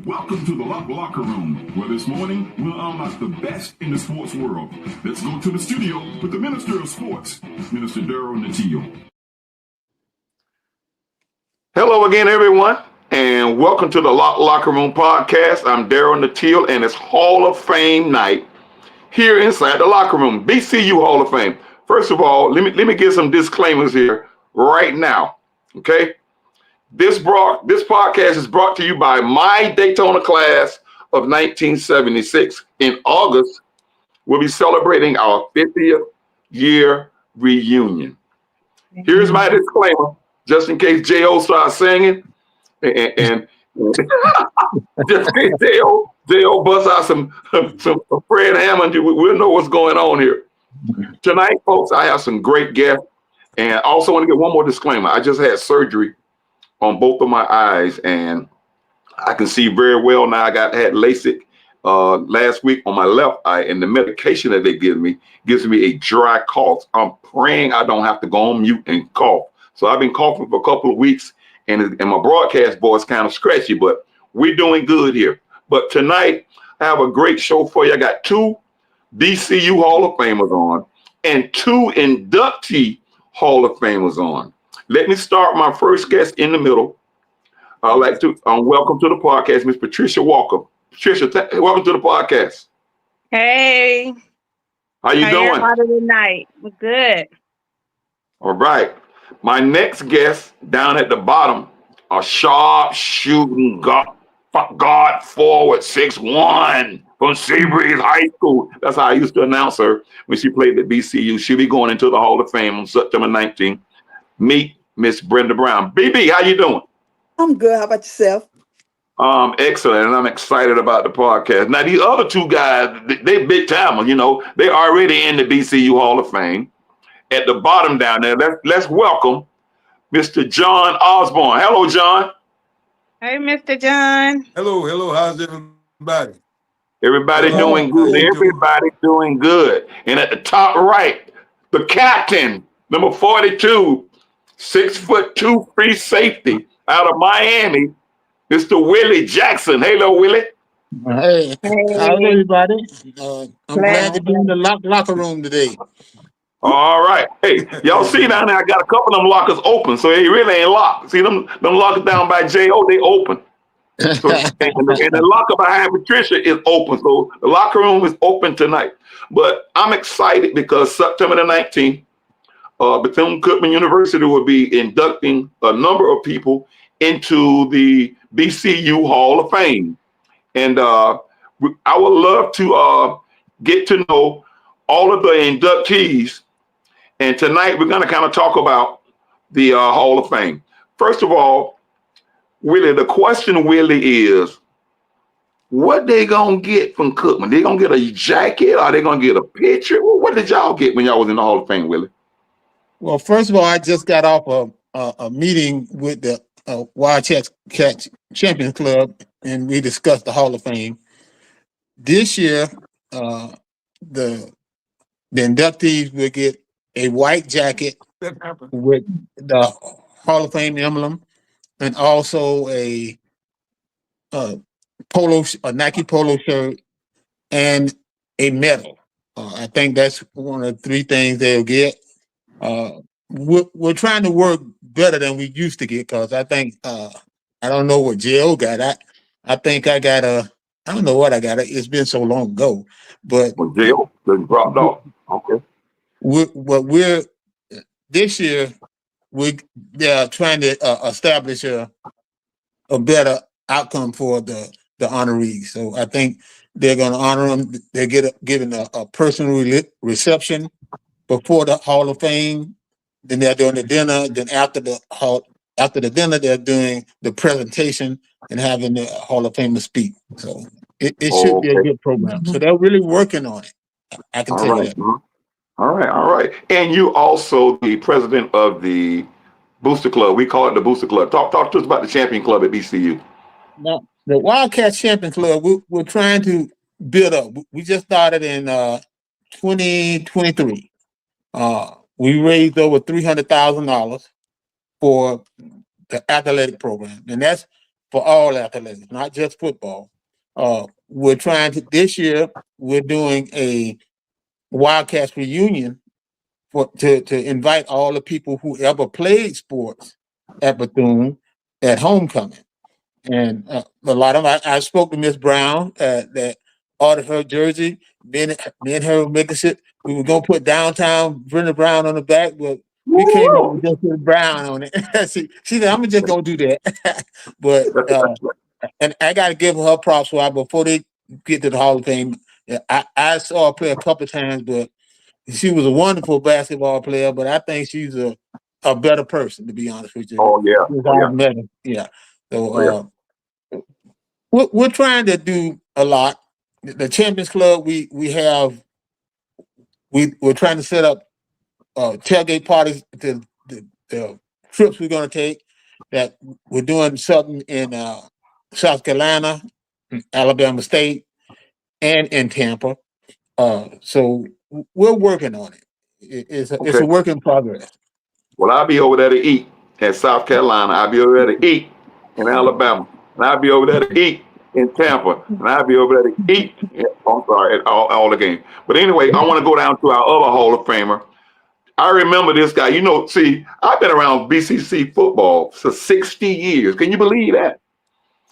Welcome to the Locker Room, where this morning we'll unlock the best in the sports world. Let's go to the studio with the Minister of Sports, Minister Daryl Natil. Hello again, everyone, and welcome to the Locker Room podcast. I'm Daryl Natil, and it's Hall of Fame night here inside the Locker Room, BCU Hall of Fame. First of all, let me get some disclaimers here right now, okay? This podcast is brought to you by my Daytona class of 1976. In August, we'll be celebrating our 50th year reunion. Here's my disclaimer, just in case J.O. starts singing, and just in case J.O. busts out some Fred Hammond, we'll know what's going on here. Tonight, folks, I have some great guests, and I also want to get one more disclaimer. I just had surgery on both of my eyes, and I can see very well now. I had LASIK last week on my left eye, and the medication that they give me gives me a dry cough. I'm praying I don't have to go on mute and cough. So I've been coughing for a couple of weeks, and my broadcast voice kind of scratchy, but we're doing good here. But tonight, I have a great show for you. I got two BCU Hall of Famers on and two inductee Hall of Famers on. Let me start my first guest in the middle. I'd like to welcome to the podcast, Miss Patricia Walker. Patricia, welcome to the podcast. Hey. How you doing? How are you tonight? We're good. All right. My next guest down at the bottom, a sharp shooting guard forward, 6'1", from Seabreeze High School. That's how I used to announce her when she played at BCU. She'll be going into the Hall of Fame on September 19th. Meet Miss Brenda Brown. BB, how you doing? I'm good. How about yourself? Excellent, and I'm excited about the podcast. Now, these other two guys, they big timers, they already in the BCU Hall of Fame. At the bottom down there, let's welcome Mr. John Osborne. Hello, John. Hey, Mr. John. Hello. How's everybody? Everybody doing good. Everybody doing good. And at the top right, the captain, number 42, 6'2" free safety out of Miami, Mr. Willie Jackson. Hello, Willie. Hey. How's everybody? I'm glad to be in the locker room today. All right. Hey, y'all see down there, I got a couple of them lockers open, so they really ain't locked. See them lockers down by J.O., they open. So, and the locker behind Patricia is open, so the locker room is open tonight. But I'm excited because September the 19th, Bethune-Cookman University will be inducting a number of people into the BCU Hall of Fame. And I would love to get to know all of the inductees. And tonight we're going to kind of talk about the Hall of Fame. First of all, Willie, the question, Willie, is what they going to get from Cookman? They going to get a jacket? Or they going to get a picture? What did y'all get when y'all was in the Hall of Fame, Willie? Well, first of all, I just got off a meeting with the Wildcats Champions Club, and we discussed the Hall of Fame. This year, the inductees will get a white jacket with the Hall of Fame emblem, and also a Nike polo shirt and a medal. I think that's one of the three things they'll get. We're trying to work better than we used to get, because I think I don't know what J.O. got. I think I got I don't know what I got. It's been so long ago, but J.O. dropped off. Okay. This year they're trying to establish a better outcome for the honorees. So I think they're going to honor them. They're given a personal reception before the Hall of Fame. Then they're doing the dinner. Then after the dinner, they're doing the presentation and having the Hall of Famers speak. So it should be a good program. So they're really working on it. I can tell you that. All right. And you also the president of the Booster Club. We call it the Booster Club. Talk to us about the Champion Club at BCU. Now, the Wildcats Champion Club, we're trying to build up. We just started in 2023. We raised over $300,000 for the athletic program, and that's for all athletics, not just football. We're trying to this year. We're doing a Wildcats reunion to invite all the people who ever played sports at Bethune at homecoming. And a lot of I spoke to Miss Brown that ordered her jersey. Me and her were making shit. We were gonna put downtown Brenda Brown on the back, but we came up Woo! with just Miss Brown on it. she said, "I'm just gonna do that." But and I got to give her props for before they get to the Hall of Fame. Yeah, I saw her play a couple of times, but she was a wonderful basketball player. But I think she's a better person, to be honest with you. Oh yeah, Since oh yeah, I've met her. Yeah. So oh yeah. we're trying to do a lot. The Champions Club, we're trying to set up tailgate parties. The trips we're going to take. That we're doing something in South Carolina, Alabama State, and in Tampa. So we're working on it. It's Okay. a work in progress. Well, I'll be over there to eat at South Carolina. I'll be over there to eat in Alabama. And I'll be over there to eat in Tampa. And I'll be over there to eat, I'm sorry, at all the games. But anyway, I want to go down to our other Hall of Famer. I remember this guy. You know, see, I've been around BCC football for 60 years. Can you believe that?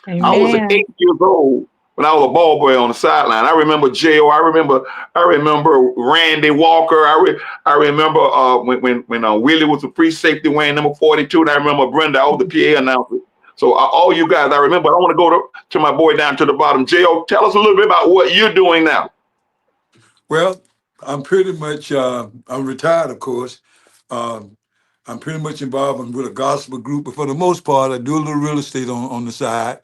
I was 8 Amen. years old when I was a ball boy on the sideline. I remember J.O. I remember Randy Walker. I remember when Willie was a free safety wearing number 42. And I remember Brenda, I was the PA announcer. So all you guys, I remember. I want to go to my boy down to the bottom. J.O., tell us a little bit about what you're doing now. Well, I'm pretty much, I'm retired, of course. Um, I'm pretty much involved with a gospel group, but for the most part, I do a little real estate on the side.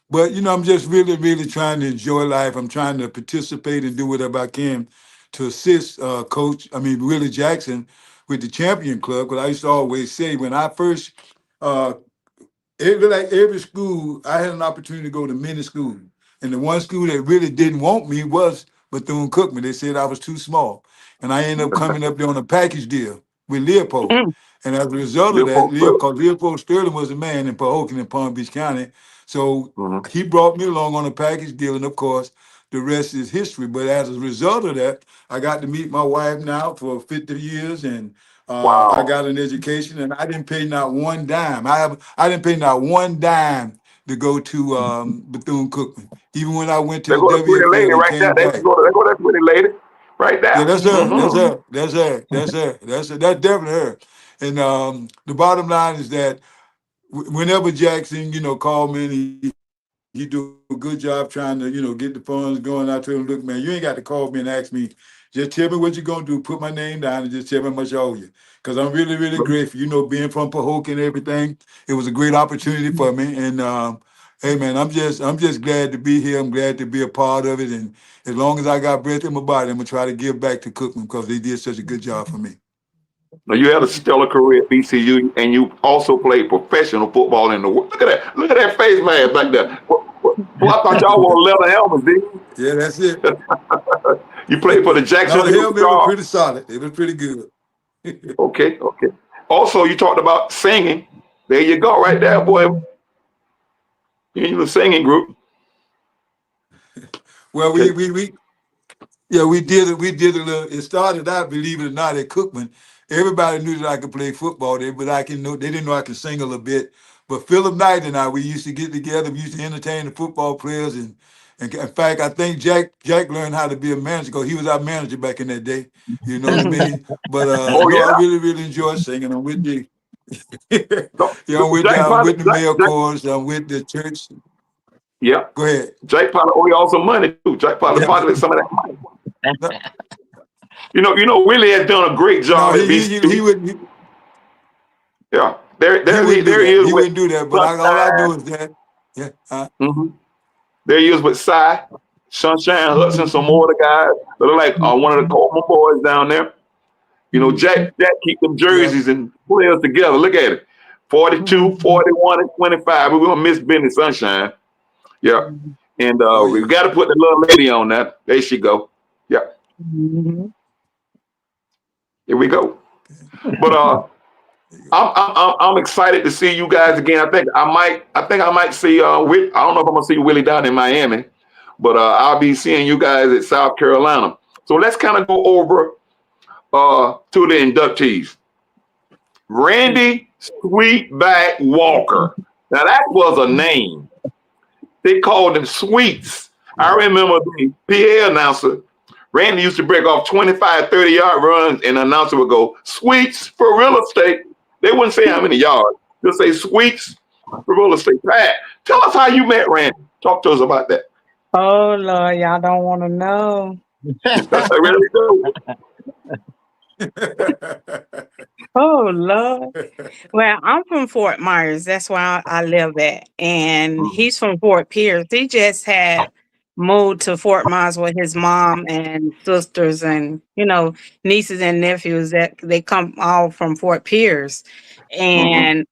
But, you know, I'm just really, really trying to enjoy life. I'm trying to participate and do whatever I can to assist Willie Jackson with the Champion Club. Because I used to always say when I first uh, every school, I had an opportunity to go to many schools. And the one school that really didn't want me was Bethune-Cookman. They said I was too small. And I ended up coming up there on a package deal with Leopold. Mm. And as a result of that, Leopold Phillips. Leopold Sterling was a man in Pahokee and Palm Beach County. So Mhm. he brought me along on a package deal. And of course, the rest is history. But as a result of that, I got to meet my wife now for 50 years. And I Wow. got an education, and I didn't pay not one dime. I didn't pay not one dime to go to Bethune-Cookman. Even when I went to There the go the pretty lady WFL and right there. came There back. go that pretty lady right Yeah, there. that's her. That's Mm-hmm. her. That's her. That's her. That's definitely her. And the bottom line is that whenever Jackson, called me and he do a good job trying to, get the funds going. I told him, look, man, you ain't got to call me and ask me. Just tell me what you're gonna do. Put my name down and just tell me how much I owe you. Because I'm really, really grateful. Being from Pahokee and everything, it was a great opportunity for me. And hey, man, I'm just glad to be here. I'm glad to be a part of it. And as long as I got breath in my body, I'm gonna try to give back to Cookman because they did such a good job for me. Now you had a stellar career at BCU, and you also played professional football in the world. Look at that! Look at that face mask back there. Well, I thought y'all wore leather helmets, didn't Yeah, that's it. you? You played for the No, the Jacksonville helmet was Star. pretty solid. It was pretty good. Okay, okay. Also, you talked about singing. There you go, right there, boy. You in the singing group. Well, Okay. we did it. We did a little. It started out, believe it or not, at Cookman. Everybody knew that I could play football there, but they didn't know I could sing a little bit. But Philip Knight and I, we used to get together. We used to entertain the football players, and in fact, I think Jack learned how to be a manager because he was our manager back in that day. You know what I mean? But Oh no, I yeah. really, really enjoy singing. I'm with the, No, yeah, Jack I'm probably, with the Jack, male Jack, chorus. I'm with the church. yeah. Go ahead. Jack probably owe you all some money too. Jack probably Yeah. pocketed some of that money. No, Willie has done a great no, job at he BCU. would. Yeah, there, He there, he, wouldn't do there he that. is He with wouldn't do that. But all I Sunshine. know is that, yeah, Mm-hmm. There he is with Cy, Sunshine Hudson, some more of the guys. They look like one of the Coleman boys down there. Jack keep them yeah. jerseys and players together. Look at it. 42, 41, and 25. We're gonna miss Benny Sunshine. Yeah. And Oh we yeah. got to put the little lady on that. There she go. Yeah. Here we go. But I'm excited to see you guys again. I think I might see I don't know if I'm gonna see Willie down in Miami, but I'll be seeing you guys at South Carolina. So let's kind of go over to the inductees. Randy Sweetback Walker. Now that was a name. They called him Sweets. I remember the PA announcer. Randy used to break off 25, 30-yard runs, and the announcer would go, Sweets for real estate. They wouldn't say how many yards. They'll say Sweets for real estate. Pat, tell us how you met Randy. Talk to us about that. Oh Lord, y'all don't want to know. Really do. Oh Lord. Well, I'm from Fort Myers. That's where I live at. And he's from Fort Pierce. He just had moved to Fort Myers with his mom and sisters and, nieces and nephews that they come all from Fort Pierce. Mhm. And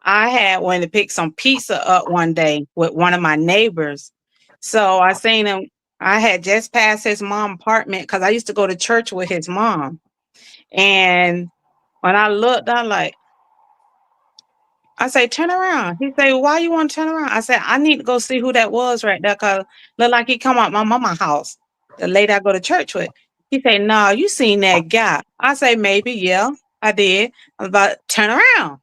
I had went to pick some pizza up one day with one of my neighbors. So I seen him. I had just passed his mom's apartment because I used to go to church with his mom. And when I looked, I say, turn around. He say, why you want to turn around? I said, I need to go see who that was right there because look like he come out my mama house, the lady I go to church with. He say, no, you seen that guy. I say, maybe, yeah, I did. I was about to turn around.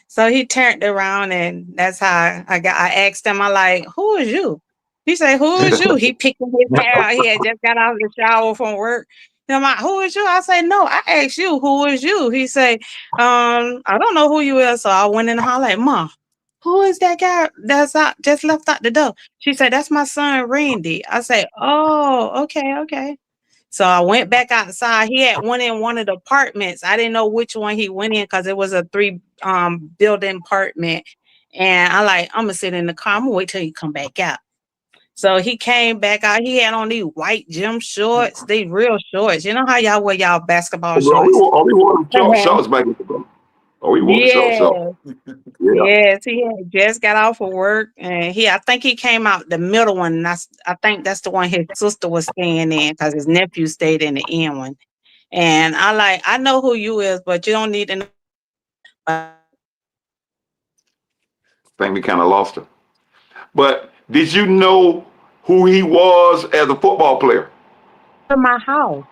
So he turned around and that's how I asked him, I like, who is you? He said, who is you? He picking his hair out. He had just got out of the shower from work. And I'm like, who is you? I say, no, I asked you, who is you? He say, I don't know who you is. So I went in the hall like, Mom, who is that guy that's out just left out the door? She said, that's my son Randy. I say, oh, okay. So I went back outside. He had one in one of the apartments. I didn't know which one he went in because it was a 3 building apartment. And I'm gonna sit in the car. I'm gonna wait till he come back out. So he came back out. He had on these white gym shorts, these real shorts. You know how y'all wear y'all basketball shorts? Are we wore short Uh-huh. shorts back in the day? Are we wore the short shorts? Yes, Yeah. yes. He had just got off of work, and I think he came out the middle one. And I think that's the one his sister was staying in because his nephew stayed in the end one. And I know who you is, but you don't need to know I think we kind of lost him. But did you know who he was as a football player? my house.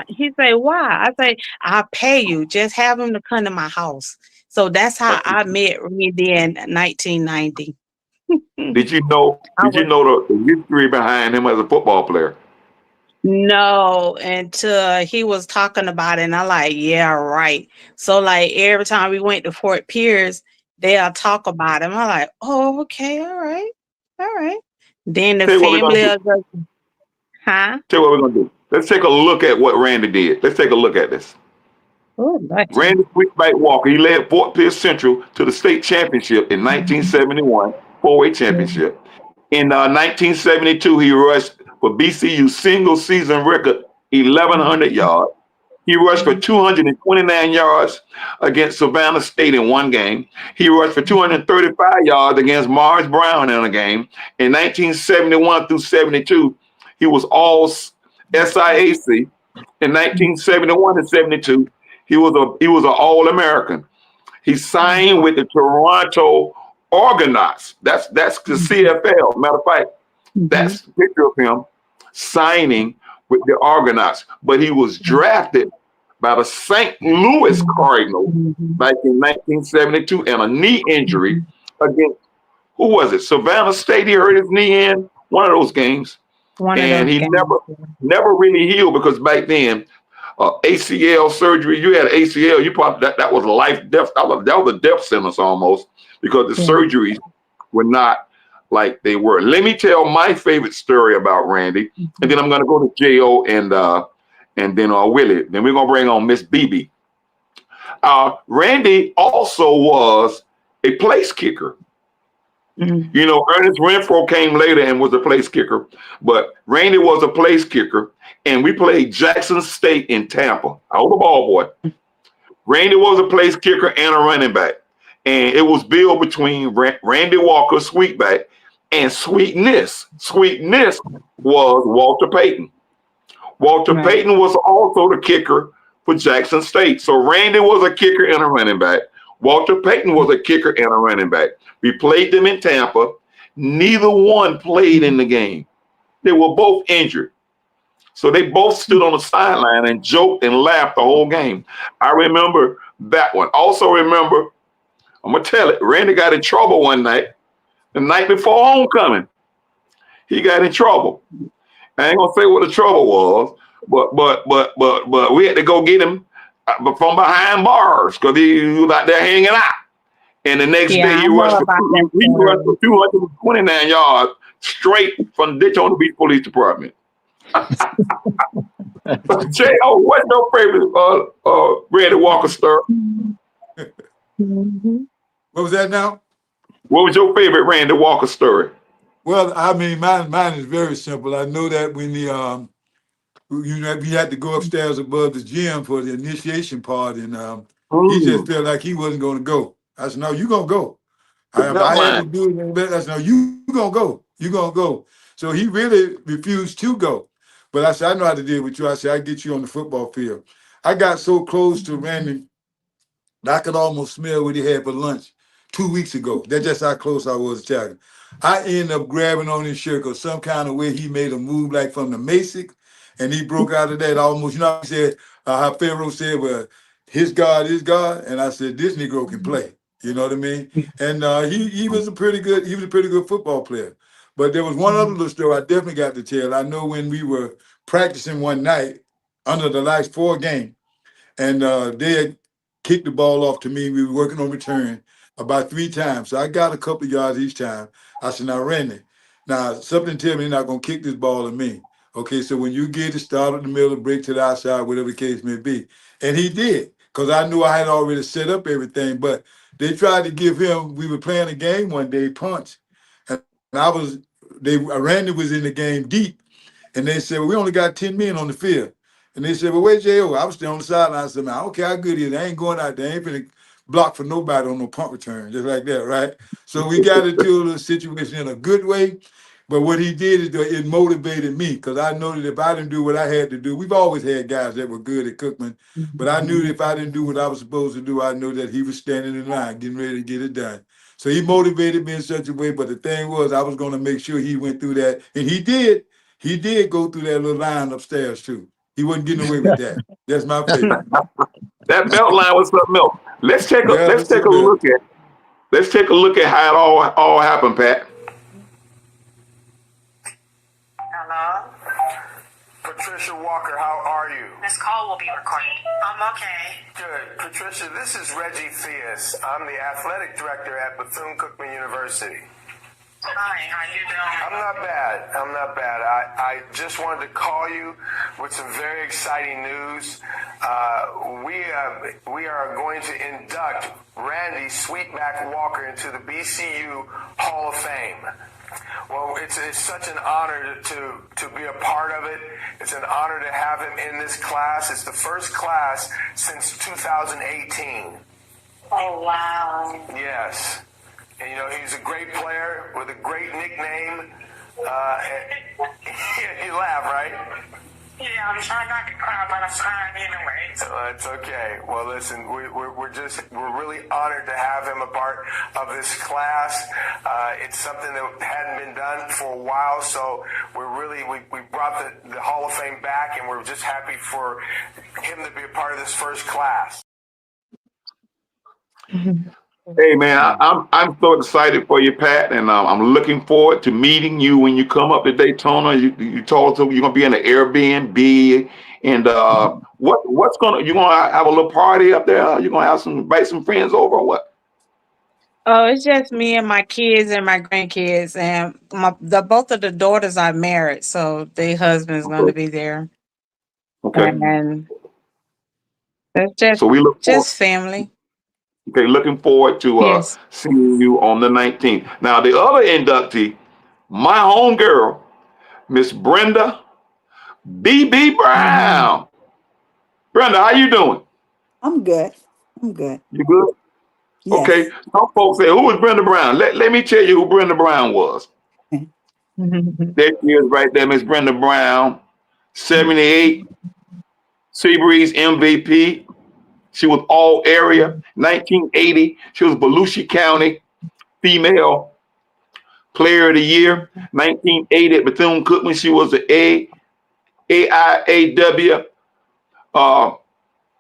He say, why? I say, I'll pay you. Just have him to come to my house. So that's how I met Randy in 1990. Did you know? I Did you was know the history behind him as a football player? no until he was talking about it, and I like, yeah, right. So like every time we went to Fort Pierce, they'll talk about him. I like, oh, okay, all right. Then the Tell you what we're gonna family do. of the huh? Tell you what we're gonna do. Let's take a look at what Randy did. Let's take a look at this. Oh, gotcha. Randy Sweetback Walker. He led Fort Pierce Central to the state championship in 1971, 4-way championship. In 1972, he rushed for BCU single season record 1,100 yards. He rushed for 229 yards against Savannah State in one game. He rushed for 235 yards against Mars Brown in a game. In 1971 through 72, he was all SIAC. In 1971 and 72, he was an All-American. He signed with the Toronto Argonauts. That's the CFL. Matter of fact, Mhm. that's the picture of him signing with the Argonauts. But he was drafted by the St. Louis Cardinals Mhm. back in 1972 and a knee injury against, who was it? Savannah State. He hurt his knee in one of those games. One of And those he games. never really healed because back then, ACL surgery, you had ACL, you probably, that was life, death, that was a death sentence almost because the Yeah. surgeries were not like they were. Let me tell my favorite story about Randy, and then I'm going to go to Jo and then Willie. Then we're going to bring on Miss BB. Randy also was a place kicker. Mhm. You know, Ernest Renfro came later and was a place kicker, but Randy was a place kicker, and we played Jackson State in Tampa. I was a ball boy. Randy was a place kicker and a running back, and it was billed between Randy Walker, Sweetback, and Sweetness. Sweetness was Walter Payton. Walter Right. Payton was also the kicker for Jackson State. So Randy was a kicker and a running back. Walter Payton was a kicker and a running back. We played them in Tampa. Neither one played in the game. They were both injured. So they both stood on the sideline and joked and laughed the whole game. I remember that one. Also remember, I'm going to tell it, Randy got in trouble one night, the night before homecoming. He got in trouble. I ain't going to say what the trouble was, but we had to go get him from behind bars because he was out there hanging out. And the next day he rushed for 229 yards straight from the Daytona Beach Police Department. Jay, what's your favorite Randy Walker story? What was that now? What was your favorite Randy Walker story? Well, I mean, mine is very simple. I know that when we had to go upstairs above the gym for the initiation part, and he just felt like he wasn't going to go. I said, "No, you gonna go." If I had to do it, I said, "No, you gonna go. You gonna go." So he really refused to go. But I said, "I know how to deal with you." I said, "I get you on the football field." I got so close to Randy that I could almost smell what he had for lunch 2 weeks ago. That's just how close I was to Chaka. I ended up grabbing on his shirt because some kind of way he made a move like from the Masick, and he broke out of that almost. You know, he said how Pharaoh said, "Well, his God is God," and I said, "This Negro can play." You know what I mean? And he was a pretty good football player. But there was one other little story I definitely got to tell. I know when we were practicing one night under the last 4 game, and they had kicked the ball off to me. We were working on return about 3 times. So I got a couple of yards each time. I said, "Now, Randy, now something tell me you're not going to kick this ball at me. Okay, so when you get it, start in the middle, break to the outside, whatever the case may be." And he did, because I knew I had already set up everything. But they tried to give him, we were playing a game one day, punch. And Randy was in the game deep. And they said, "Well, we only got 10 men on the field." And they said, "Well, where's J.O.?" I was still on the sideline. I said, "Man, I don't care how good he is. I ain't going out there. I ain't finna block for nobody on no punt return," just like that, right? So we got into the situation in a good way. But what he did is that it motivated me, because I know that if I didn't do what I had to do, we've always had guys that were good at Cookman, but I knew that if I didn't do what I was supposed to do, I knew that he was standing in line, getting ready to get it done. So he motivated me in such a way, but the thing was, I was going to make sure he went through that, and he did. He did go through that little line upstairs too. He wasn't getting away with that. That's my favorite. That belt line was something else. Let's take a look at how it all happened, Pat. Hello? Patricia Walker, how are you? This call will be recorded. I'm okay. Good. Patricia, this is Reggie Theus. I'm the athletic director at Bethune-Cookman University. Hi, how you doing? I'm not bad. I just wanted to call you with some very exciting news. We are going to induct Randy Sweetback Walker into the BCU Hall of Fame. Well, it's such an honor to be a part of it. It's an honor to have him in this class. It's the first class since 2018. Oh, wow. Yes. And, you know, he's a great player with a great nickname. You laugh, right? Yeah, I'm trying not to cry, but I'm crying anyway. It's okay. Well, listen, we're really honored to have him a part of this class. It's something that hadn't been done for a while, so we brought the Hall of Fame back, and we're just happy for him to be a part of this first class. Hey man, I'm so excited for you, Pat, and I'm looking forward to meeting you when you come up to Daytona. You told us you're gonna be in an Airbnb, and you gonna have a little party up there? You gonna invite some friends over or what? Oh, it's just me and my kids and my grandkids, and both of the daughters are married, so their husband's going to be there, Okay. and it's So we look forward. just family. Okay, looking forward to Yes. seeing you on the 19th. Now the other inductee, my homegirl, Miss Brenda B.B. Brown. Brenda, how you doing? I'm good. I'm good. You good? Yes. Okay. Some folks say, who is Brenda Brown? Let me tell you who Brenda Brown was. There she is right there, Miss Brenda Brown, 78, Seabreeze MVP. She was all area. 1980, she was Volusia County Female Player of the Year. 1980 at Bethune-Cookman, she was the AIAW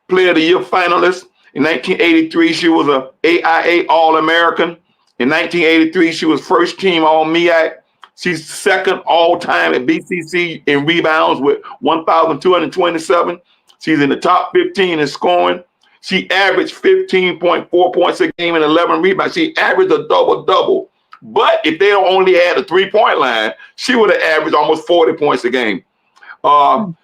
Player of the Year finalist. In 1983, she was a AIA All-American. In 1983, she was first team All-MEAC. She's second all-time at BCC in rebounds with 1,227. She's in the top 15 in scoring. She averaged 15.4 points a game and 11 rebounds. She averaged a double-double. But if they only had a three-point line, she would have averaged almost 40 points a game.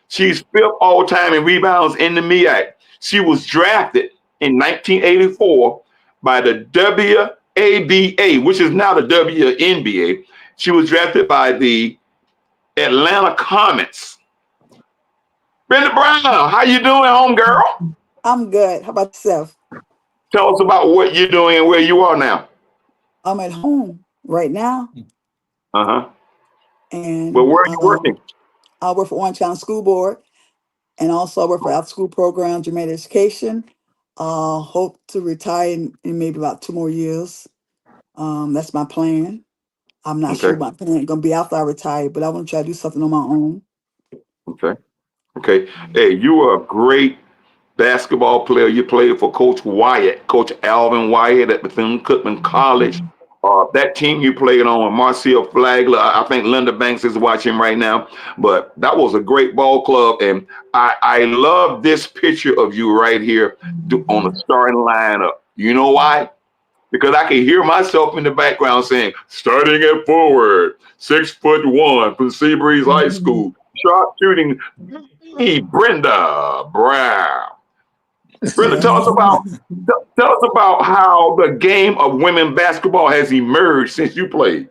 She's fifth all-time in rebounds in the MEAC. She was drafted in 1984 by the WABA, which is now the WNBA. She was drafted by the Atlanta Comets. Brenda Brown, how you doing, homegirl? I'm good. How about yourself? Tell us about what you're doing and where you are now. I'm at home right now. Uh-huh. And Well, where are you working? I work for Orange County School Board, and also I work for after school program, German Education. Hope to retire in maybe about 2 more years. That's my plan. I'm not sure Okay. my plan gonna be after I retire, but I want to try to do something on my own. Okay. Hey, you were a great basketball player. You played for Coach Wyatt, Coach Alvin Wyatt at Bethune-Cookman College. That team you played on with Marcia Flagler, I think Linda Banks is watching right now, but that was a great ball club. And I love this picture of you right here on the starting lineup. You know why? Because I can hear myself in the background saying, starting at forward, 6'1" from Seabreeze High School, sharp shooting, Brenda Brown. Brenda, tell us about how the game of women basketball has emerged since you played.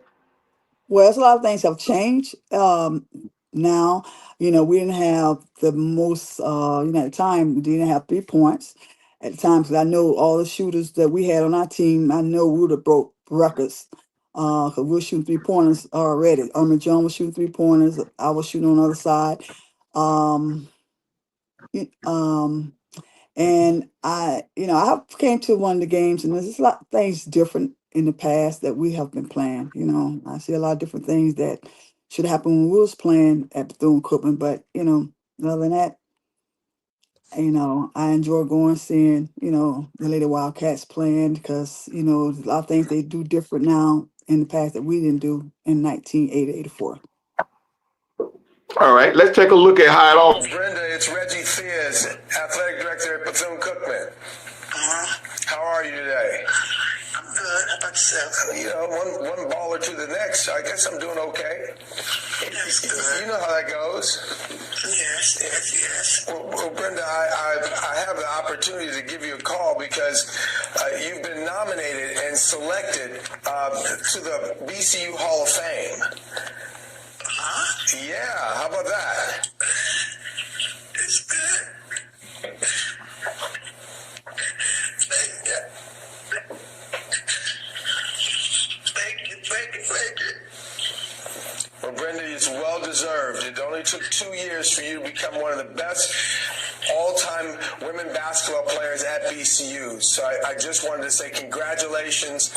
Well, there's a lot of things have changed. Now, we didn't have the most, at the time, we didn't have 3 points. At the time, because I know all the shooters that we had on our team, I know we would have broke records. Because we were shooting 3-pointers already. John was shooting 3-pointers. I was shooting on the other side. And I came to one of the games, and there's a lot of things different in the past that we have been playing. I see a lot of different things that should happen when we was playing at Bethune-Cookman, but other than that, I enjoy going seeing the Lady Wildcats playing because there's a lot of things they do different now in the past that we didn't do in 1984. All right, let's take a look at how it all. Brenda, it's Reggie Theas, athletic director at Bethune-Cookman. How are you today? I'm good. How about yourself? One baller to the next. I guess I'm doing okay. That's good. You know how that goes. Yes. Well, Brenda, I have the opportunity to give you a call because you've been nominated and selected to the BCU Hall of Fame. Huh? Yeah, how about that? It's good. Thank you. Well, Brenda, it's well deserved. It only took 2 years for you to become one of the best all-time women basketball players at BCU. So I just wanted to say congratulations.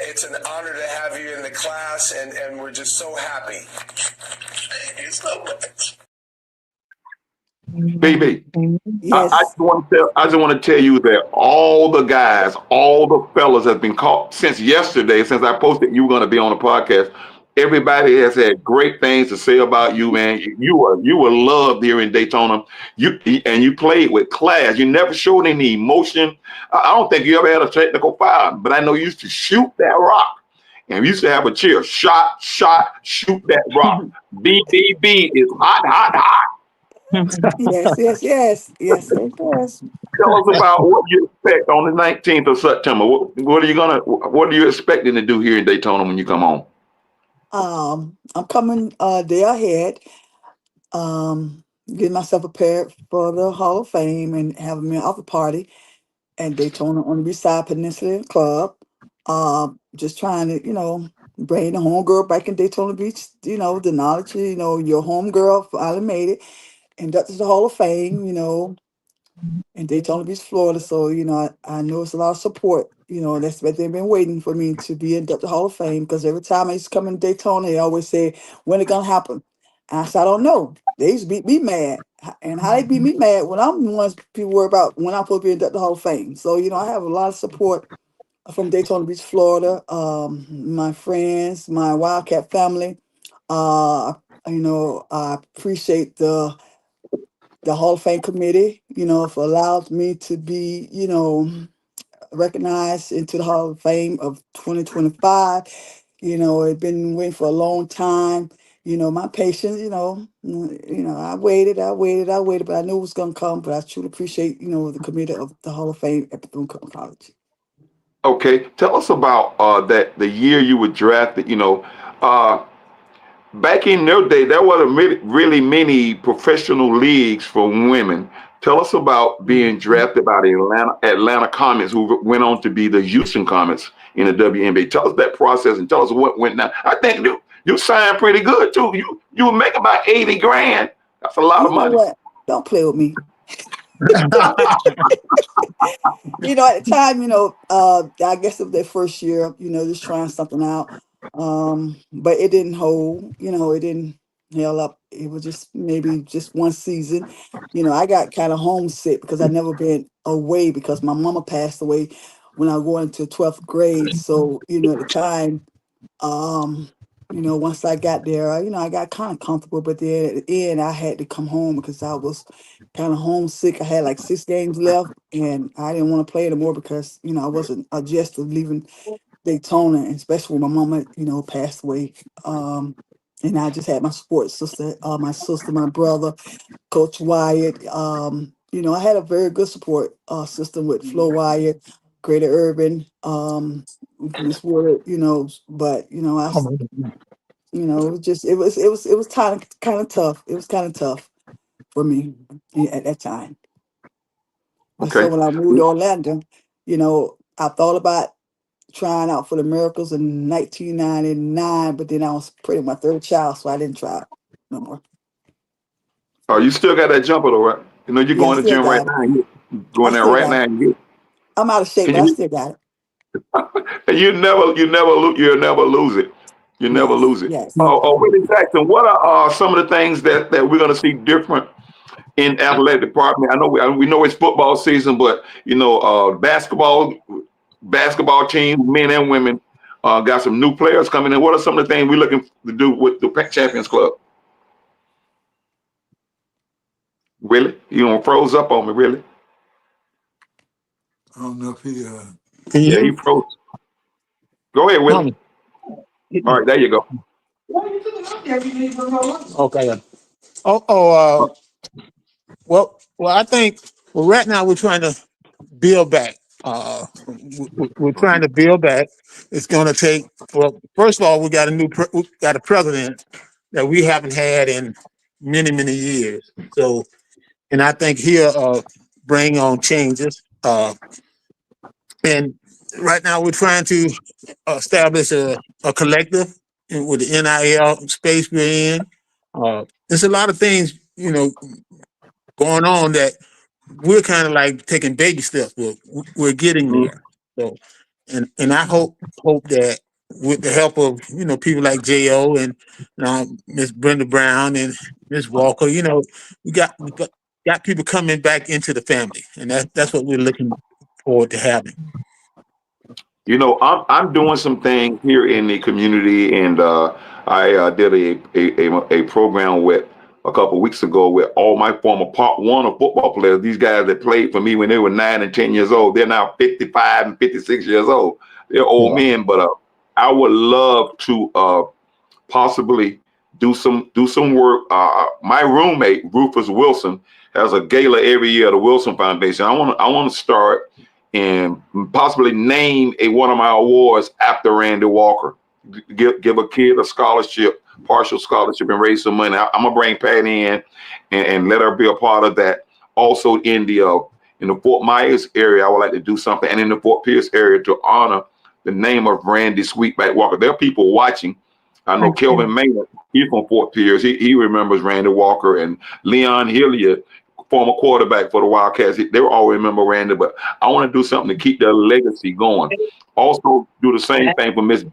It's an honor to have you in the class, and we're just so happy. Thank you so much. Baby, Yes. I just want to tell you that all the guys, all the fellas have been caught since yesterday, since I posted you were going to be on the podcast. Everybody has had great things to say about you, man. You were loved here in Daytona. You played with class. You never showed any emotion. I don't think you ever had a technical foul, but I know you used to shoot that rock. And we used to have a cheer. Shot, shoot that rock. BBB is hot. Yes. Tell us about what you expect on the 19th of September. What are you expecting to do here in Daytona when you come home? I'm coming a day ahead, getting myself prepared for the Hall of Fame and having me an after party at Daytona on the Eastside Peninsula Club. Just trying to, bring the homegirl back in Daytona Beach, the knowledge, your homegirl finally made it. inducted to the Hall of Fame, in Daytona Beach, Florida. So, I know it's a lot of support. That's what they've been waiting for me to be inducted to the Hall of Fame, because every time I used to come in Daytona, they always say, when it gonna happen? And I said, I don't know. They used to beat me mad. And how they beat me mad when I'm the ones people worry about when I'm supposed to be inducted to the Hall of Fame. So, I have a lot of support from Daytona Beach, Florida, my friends, my Wildcat family. Uh, I appreciate the Hall of Fame committee, for allowed me to be, recognized into the Hall of Fame of 2025. It's been waiting for a long time. My patience, I waited, but I knew it was gonna come. But I truly appreciate, the committee of the Hall of Fame at Bethune-Cookman College. Okay, tell us about that the year you were drafted. Uh, back in their day, there wasn't really many professional leagues for women. Tell us about being Mhm. drafted by the Atlanta Comets, who went on to be the Houston Comets in the WNBA. Tell us that process and tell us what went down. I think you signed pretty good too. You were making about 80 grand. That's a lot You of know money. what? Don't play with me. At the time, I guess of their first year, just trying something out. But it didn't hold, it didn't held up. It was just maybe just one season. I got kind of homesick because I never been away because my mama passed away when I was going to 12th grade. So, at the time, um, once I got there, I got kind of comfortable, but then at the end, I had to come home because I was kind of homesick. I had like 6 games left, and I didn't want to play anymore because I wasn't adjusted to leaving Daytona, and especially when my mama, passed away. And I just had my support sister, my brother, Coach Wyatt. I had a very good support system with Flo Wyatt, Greater Urban, Miss Wood, but it was just it was kind of tough. It was kind of tough for me at that time. But so Okay. when I moved to Orlando, I thought about trying out for the Miracles in 1999, but then I was pretty my third child, so I didn't try it no more. Oh, you still got that jumper though, right? You're Yeah, I going to the still gym right got it. now. You I going there still right got now. it. I'm out of shape, Can but I you? still got it. You'll never lose it. You never Yes, lose it. yes. Willie Jackson, what are some of the things that we're going to see different in athletic department? I know we know it's football season, but basketball team, men and women, got some new players coming in. What are some of the things we're looking to do with the Champions Club? Willie, you froze up on me, really? I don't know if he. Can you Yeah, hear he me? froze. Go ahead, Willie. Tommy. All right, there you go. Okay. Well, I think right now we're trying to build back. We're trying to build back. It's going to take. Well, first of all, we got we got a president that we haven't had in many years. So, and I think he'll bring on changes. And right now we're trying to establish a collective with the NIL space we're in. There's a lot of things, going on that we're kind of like taking baby steps, but we're getting Mhm. there. So, and I hope that with the help of people like Jo and Miss Brenda Brown and Miss Walker, we got people coming back into the family, and that's what we're looking forward to having. I'm doing some things here in the community, and I did a program with a couple of weeks ago with all my former Part One of football players. These guys that played for me when they were 9 and 10 years old, they're now 55 and 56 years old. They're old Yeah. men, but I would love to possibly do some work. My roommate Rufus Wilson has a gala every year at the Wilson Foundation. I want to start and possibly name one of my awards after Randy Walker. Give a kid a scholarship, partial scholarship, and raise some money. I'm gonna bring Patty in and let her be a part of that. Also in the Fort Myers area, I would like to do something, and in the Fort Pierce area to honor the name of Randy Sweetback Walker. There are people watching I know Kelvin Maynard, he's from Fort Pierce. He remembers Randy Walker, and Leon Hilliard, former quarterback for the Wildcats. They will always remember Randy, but I want to do something to keep their legacy going. Also do the same thing for Miss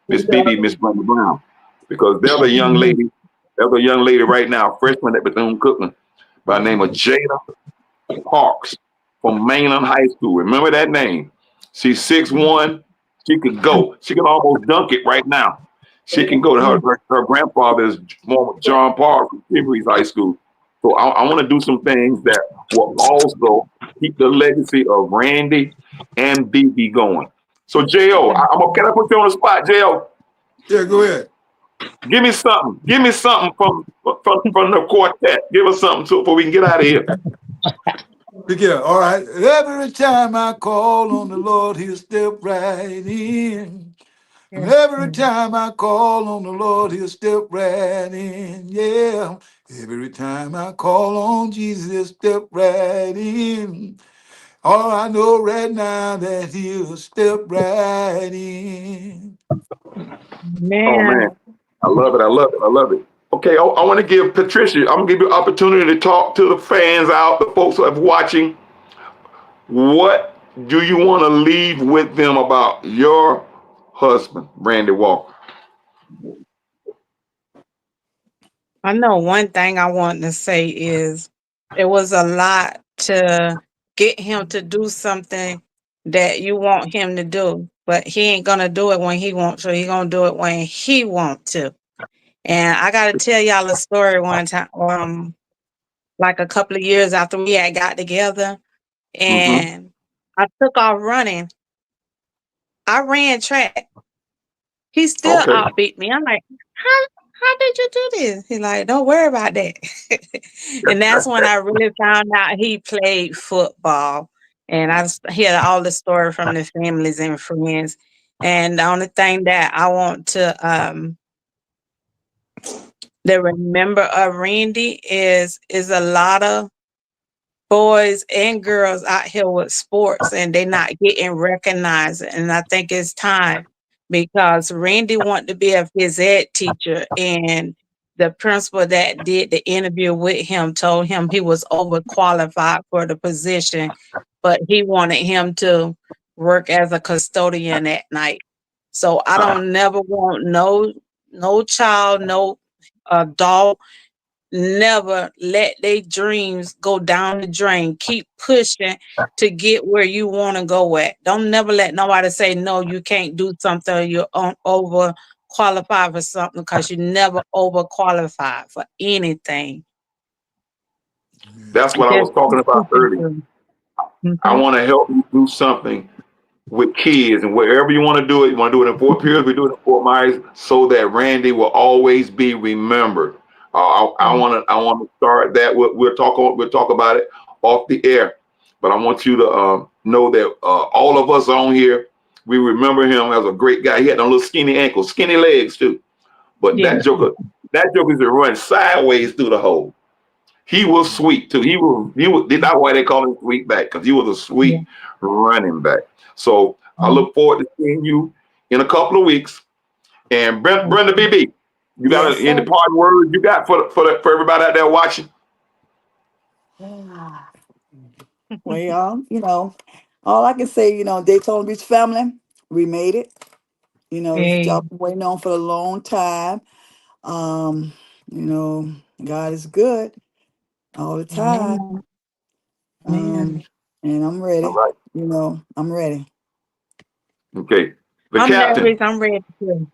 Miss Brenda Brown, because there's a young lady, right now, freshman at Bethune-Cookman, by the name of Jada Parks from Mainland High School. Remember that name? She's 6'1". She could go. She can almost dunk it right now. She can go. Her grandfather is John Park from Timberries High School. So I want to do some things that will also keep the legacy of Randy and BB going. So J.O., can I put you on the spot, J.O.? Yeah, go ahead. Give me something. Give me something from the quartet. Give us something before we can get out of here. Yeah, all right. Every time I call on the Lord, he'll step right in. And every time I call on the Lord, he'll step right in. Yeah. Every time I call on Jesus, he'll step right in. All I know right now that he'll step right in. Oh man, I love it. I love it. I love it. Okay, I want to give Patricia. I'm gonna give you an opportunity to talk to the fans out, the folks who are watching. What do you want to leave with them about your husband, Randy Walker? I know one thing I want to say is it was a lot to get him to do something that you want him to do, but he ain't gonna do it when he wants to. He gonna do it when he want to. And I gotta tell y'all a story one time, like a couple of years after we had got together, and I took off running. I ran track. He still Okay. outbeat me. I'm like, how did you do this? He's like, don't worry about that. And that's when I really found out he played football. And I hear all the story from the families and friends. And the only thing that I want to remember of Randy is a lot of boys and girls out here with sports and they're not getting recognized. And I think it's time because Randy wanted to be a phys ed teacher, and the principal that did the interview with him told him he was overqualified for the position, but he wanted him to work as a custodian at night. So I don't never want no child, no adult, never let their dreams go down the drain. Keep pushing to get where you want to go at. Don't never let nobody say, no, you can't do something, or you're overqualified for something, because you never overqualified for anything. That's what I was talking about earlier. I want to help you do something with kids, and wherever you want to do it. You want to do it in Fort Pierce, we do it in Fort Myers, so that Randy will always be remembered. I want to start that. We'll talk about it off the air, but I want you to know that all of us on here, we remember him as a great guy. He had a little skinny ankles, skinny legs too, but that joker used to run sideways through the hole. He was sweet too. He was. That's why they call him Sweetback, because he was a sweet running back. So I look forward to seeing you in a couple of weeks. And Brenda BB, you got any parting words you got for everybody out there watching? Well, all I can say, Daytona Beach family, we made it. This job been waiting on for a long time. God is good all the time. And I'm ready. All right. I'm ready. Okay. The I'm captain. nervous. I'm ready too.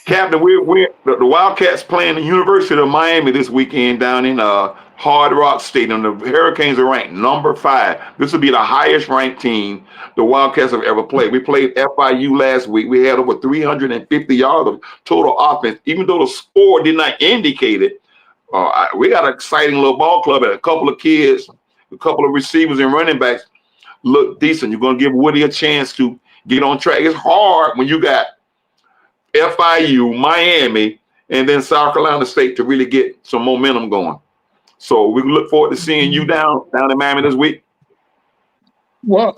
Captain, the Wildcats playing the University of Miami this weekend down in Hard Rock Stadium. The Hurricanes are ranked number 5. This will be the highest ranked team the Wildcats have ever played. We played FIU last week. We had over 350 yards of total offense, even though the score did not indicate it. We got an exciting little ball club, and a couple of kids, a couple of receivers and running backs look decent. You're going to give Woody a chance to get on track. It's hard when you got FIU, Miami, and then South Carolina State to really get some momentum going. So we look forward to seeing you down in Miami this week. Well,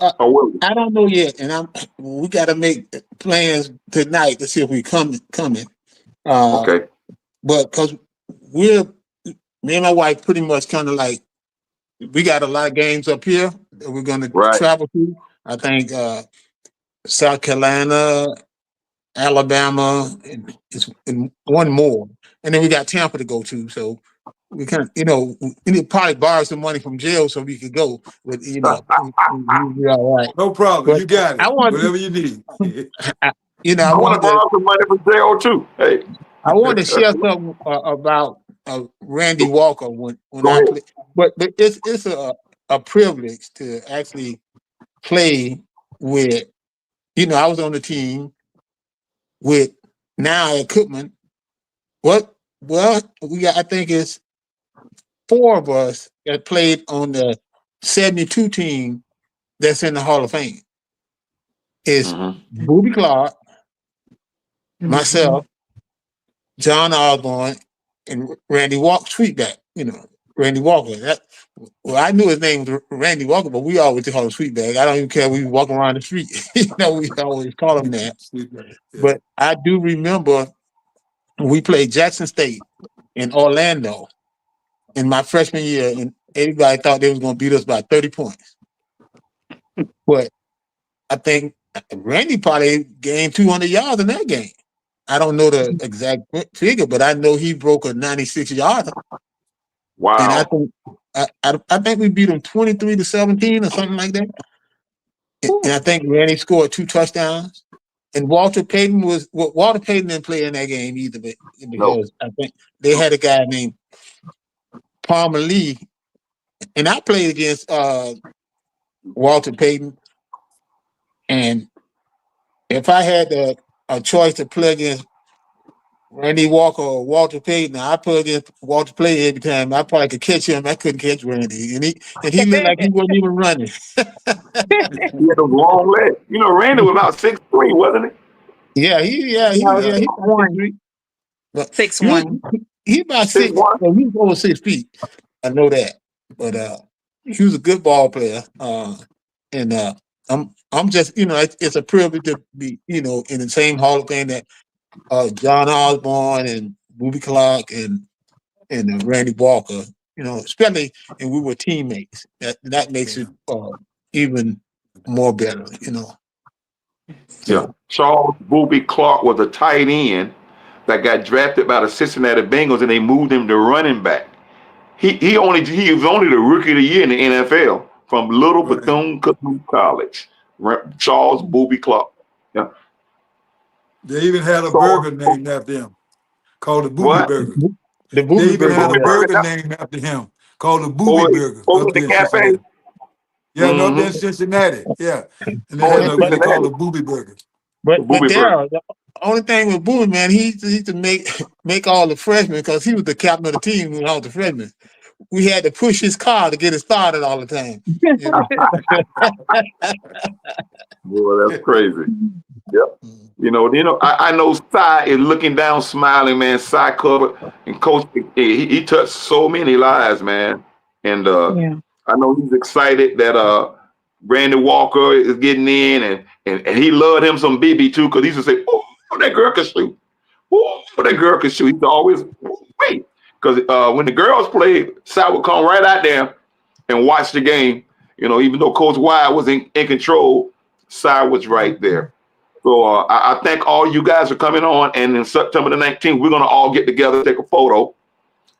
I don't know yet, and we got to make plans tonight to see if we coming. Okay. But because me and my wife pretty much kind of like, we got a lot of games up here that we're going to Right. travel to. I think South Carolina, Alabama, and one more. And then we got Tampa to go to. So we kind of, we need to probably borrow some money from jail so we could go. But, we'll be all right. No problem. But You got I it. want, Whatever you need. I I want to wanted to, borrow some money from jail too. Hey. I wanted to share something about Randy Walker when Go I ahead. play. But it's a privilege to actually play with, I was on the team with now equipment. Well, I think it's 4 of us that played on the 72 team that's in the Hall of Fame. It's Booby Clark, myself, John Osborne, and Randy Walker, Sweetback. Randy Walker. I knew his name was Randy Walker, but we always call him Sweetback. I don't even care if we walk around the street. We always call him that. Yeah. But I do remember we played Jackson State in Orlando in my freshman year, and everybody thought they was going to beat us by 30 points. But I think Randy probably gained 200 yards in that game. I don't know the exact figure, but I know he broke a 96-yarder. Wow. And I think we beat him 23-17 or something like that. And I think Randy scored 2 touchdowns. And Walter Payton didn't play in that game either, because I think they had a guy named Palmer Lee, and I played against Walter Payton. And if I had a choice to play against Randy Walker or Walter Payton, I play against Walter Payton every time. I probably could catch him. I couldn't catch Randy, and he looked like he wasn't even running. He had those long legs. Randy was about 6'3", wasn't he? Yeah, he No, about 6'1". 6'3". But 6'1". he about 6. 6'1". Well, he was over 6 feet. I know that. But he was a good ball player. And I'm just, it's a privilege to be, in the same Hall of Fame that John Osborne and Booby Clark and Randy Walker, especially, and we were teammates. That makes it even more better, So, Yeah. Charles Booby Clark was a tight end that got drafted by the Cincinnati Bengals, and they moved him to running back. He was only the rookie of the year in the NFL from Little Right. Bethune-Cookman College. Charles Booby Clark. Yeah. They even had a burger named after him called the Booby What? Burger. the They Booby even had a Burger. burger named after him called the Booby Burger Over up the there in cafe. Cincinnati. Yeah, no, up there in Mhm. Cincinnati. Yeah. And they Oh, had in what they call Cincinnati. the Booby Burger. But Booby Burger. Darryl, the only thing with Booby, man, he used to make all the freshmen, because he was the captain of the team when I was the freshman. We had to push his car to get it started all the time. Boy, that's crazy. Yep. I know Cy is looking down, smiling, man. Cy covered and coach. He touched so many lives, man. And Yeah. I know he's excited that Randy Walker is getting in, and he loved him some BB too, because he used to say, "Oh, that girl can shoot. Oh, that girl can shoot." He's always wait, because when the girls played, Cy would come right out there and watch the game. Even though Coach Wyatt was in control, Cy was right there. So I thank all you guys for coming on, and in September the 19th, we're gonna all get together, take a photo.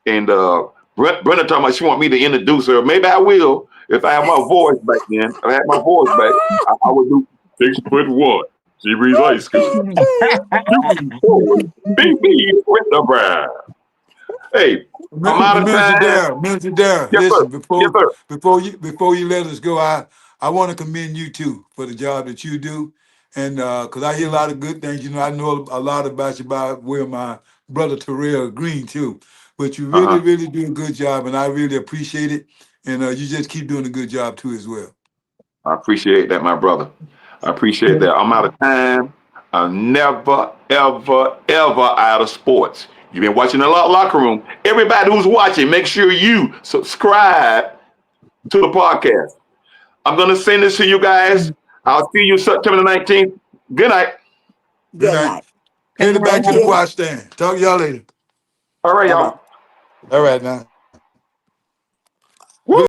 And Brenda told me she want me to introduce her. Maybe I will if I have my voice back then. If I had my voice back, I would do 6'1". She reads high school. BB with the brand. Hey, I'm out of time. Minister Darryl, Yes, sir. listen, Yes, sir. before you let us go, I want to commend you too for the job that you do. And because I hear a lot of good things, I know a lot about you by where my brother Terrell Green too. But you really, really do a good job, and I really appreciate it. And you just keep doing a good job too as well. I appreciate that, my brother. I appreciate that. I'm out of time. I'm never, ever, ever out of sports. You've been watching the Locker Room. Everybody who's watching, make sure you subscribe to the podcast. I'm going to send this to you guys. I'll see you September the 19th. Good night. Good night. Headed back Thank to the you. choir stand. Talk to y'all later. All right, Bye bye. y'all. All right now.